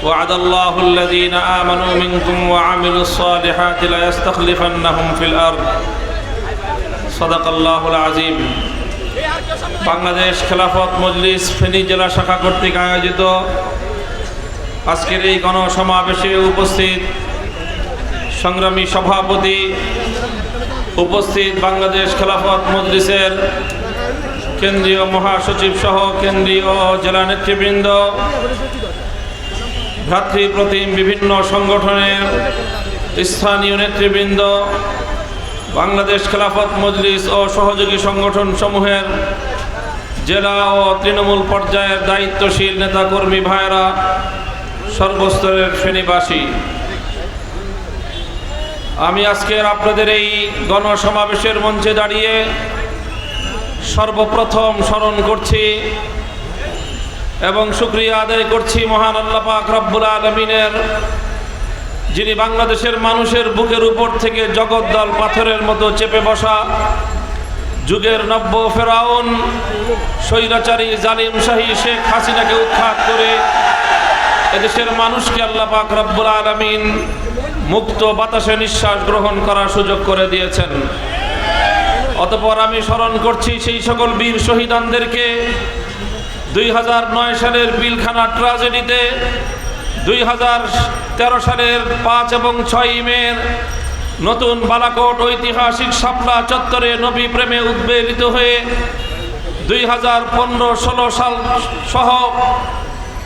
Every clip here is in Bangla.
وعد الله الذين آمنوا منكم وعملوا الصالحات ليستخلفنهم في الأرض صدق الله العظيم। বাংলাদেশ খেলাফত মজলিস ফেনী জেলা শাখা কর্তৃক আয়োজিত আজকের এই গণসমাবেশে উপস্থিত সংগ্রামী সভাপতি, উপস্থিত বাংলাদেশ খেলাফত মজলিসের কেন্দ্রীয় মহাসচিব সহ কেন্দ্রীয় জেলা নেতৃবৃন্দ, ভ্রাতৃপ্রতিম বিভিন্ন সংগঠনের স্থানীয় নেতৃবৃন্দ, বাংলাদেশ খেলাফত মজলিস ও সহযোগী সংগঠন সমূহের জেলা ও তৃণমূল পর্যায়ের দায়িত্বশীল নেতাকর্মী ভাইয়েরা, সর্বস্তরের ফেনীবাসী, আমি আজকের আপনাদের এই গণসমাবেশের মঞ্চে দাঁড়িয়ে সর্বপ্রথম স্মরণ করছি এবং শুকরিয়া আদায় করছি মহান আল্লাহ পাক রব্বুল আলামিনের, যিনি বাংলাদেশের মানুষের বুকের উপর থেকে জগদ্দল পাথরের মতো চেপে বসা যুগের নব্য ফেরাউন স্বৈরাচারী জালিম শাহী শেখ হাসিনাকে উৎখাত করে এদেশের মানুষকে আল্লাহ পাক রব্বুল আলামিন মুক্ত বাতাসে নিঃশ্বাস গ্রহণ করার সুযোগ করে দিয়েছেন। অতঃপর আমি স্মরণ করছি সেই সকল বীর শহীদানদেরকে 2009 সালের পিলখানা ট্র্যাজেডিতে, 2013 সালের 5 এবং 6 মে নতুন বালাকোট ঐতিহাসিক শাপলা চত্বরে নবী প্রেমে উদ্বেলিত হয়ে 2015-16 সাল সহ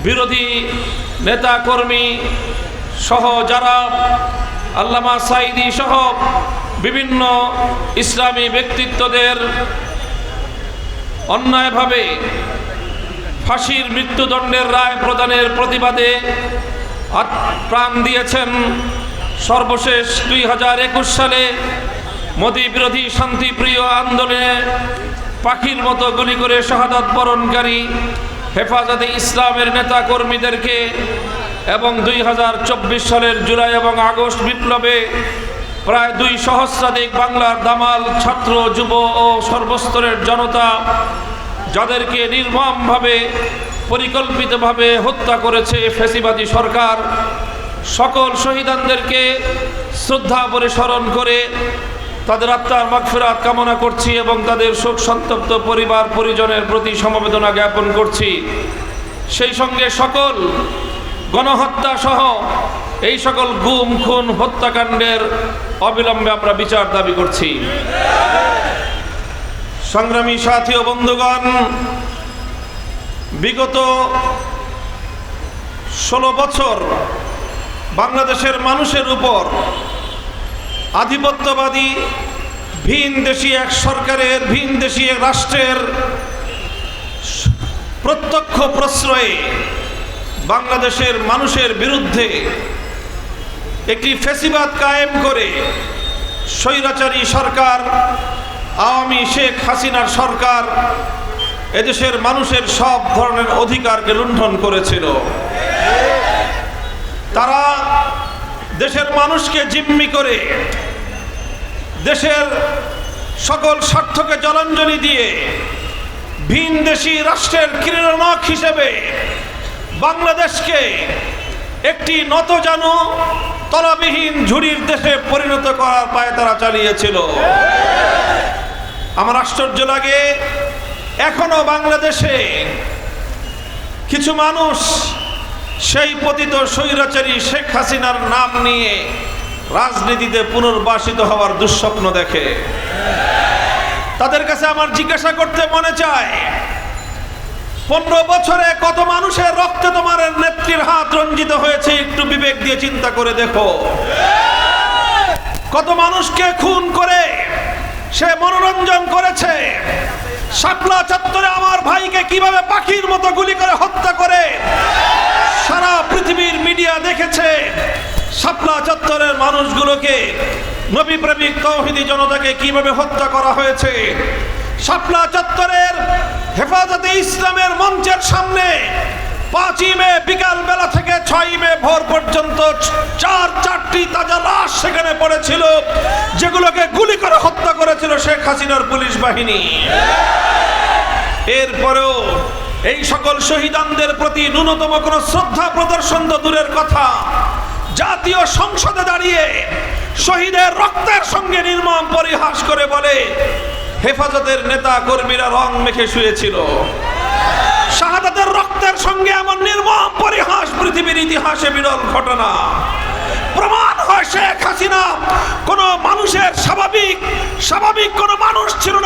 বিরোধী নেতাকর্মী সহ যারা আল্লামা সাঈদী সহ বিভিন্ন ইসলামী ব্যক্তিত্বদের অন্যায়ভাবে ফাঁসির মৃত্যুদণ্ডের রায় প্রদানের প্রতিবাদে প্রাণ দিয়েছেন। সর্বশেষ 2021 সালে মোদী বিরোধী শান্তিপ্রিয় আন্দোলনে পাখির মতো গুলি করে শাহাদাত বরণকারী হেফাজতে ইসলামের নেতা কর্মীদেরকে এবং 2024 সালের জুলাই এবং আগস্ট বিপ্লবে প্রায় 2 সহস্রাধিক বাংলার দামাল ছাত্র, যুব ও সর্বস্তরের জনতা যাদেরকে নির্মমভাবে পরিকল্পিতভাবে হত্যা করেছে ফ্যাসিবাদী সরকার, সকল শহীদানদেরকে শ্রদ্ধা ভরে স্মরণ করে তাদের আত্মার মাগফিরাত কামনা করছি এবং তাদের শোক সন্তপ্ত পরিবার পরিজনের প্রতি সমবেদনা জ্ঞাপন করছি। সেই সঙ্গে সকল গণহত্যা সহ এই সকল গুম খুন হত্যাকাণ্ডের অবিলম্বে আমরা বিচার দাবি করছি। সংগ্রামী সাথী ও বন্ধুগণ, বিগত 16 বছর বাংলাদেশের মানুষের উপর আধিপত্যবাদী ভিনদেশী এক সরকারের, ভিনদেশী এক রাষ্ট্রের প্রত্যক্ষ প্রশ্রয়ে বাংলাদেশের মানুষের বিরুদ্ধে একটি ফ্যাসিবাদ কায়েম করে স্বৈরাচারী সরকার, আওয়ামী শেখ হাসিনার সরকার এদেশের মানুষের সব ধরনের অধিকারকে লুণ্ঠন করেছিল। তারা দেশের মানুষকে জিম্মি করে দেশের সকল স্বার্থকে জলাঞ্জলি দিয়ে ভিনদেশী রাষ্ট্রের ক্রীড়নক হিসেবে বাংলাদেশকে একটি নতজানু তলাবিহীন ঝুড়ির দেশে পরিণত করার পায়ে তারা চালিয়েছিল। আমার আশ্চর্য লাগে, এখনো বাংলাদেশে কিছু মানুষ সেই পতিত স্বৈরাচারী শেখ হাসিনার নাম নিয়ে রাজনীতিতে পুনর্বাসিত হওয়ার দুঃস্বপ্ন দেখে। তাদের কাছে আমার জিজ্ঞাসা করতে মনে চায়, 15 বছরে কত মানুষের রক্তে তোমার নেত্রীর হাত রঞ্জিত হয়েছে? একটু বিবেক দিয়ে চিন্তা করে দেখো। কত মানুষকে খুন করে সে মনোরঞ্জন করেছে। শাপলা চত্বরে আমার ভাইকে কিভাবে পাখির মতো গুলি করে হত্যা করে সারা পৃথিবীর মিডিয়া দেখেছে। শাপলা চত্বরের মানুষগুলোকে, নবী প্রেমিক তৌহিদি জনতাকে কিভাবে হত্যা করা হয়েছে। শাপলা চত্বরের হেফাজতে ইসলামের মঞ্চের সামনে 5 মে বিকাল বেলা থেকে 6 মে ভোর পর্যন্ত 4টি তাজা লাশ সেখানে পড়েছিল, যেগুলোকে গুলি করে হত্যা করেছিল শেখ হাসিনার পুলিশ বাহিনী। এরপরেও এই সকল শহীদানদের প্রতি ন্যূনতম কোনো শ্রদ্ধা প্রদর্শন তো দূরের কথা, জাতীয় সংসদে দাঁড়িয়ে শহীদের রক্তের সঙ্গে নির্মম পরিহাস করে বলে হেফাজতের নেতা কর্মীরা রং মেখে শুয়েছিল। শাহাদাতের রক্তের সঙ্গে এমন নির্মম পরিহাস পৃথিবীর ইতিহাসে বিরল ঘটনা। প্রমাণ হয় শেখ হাসিনা কোন মানুষের স্বাভাবিক কোন মানুষ ছিল না।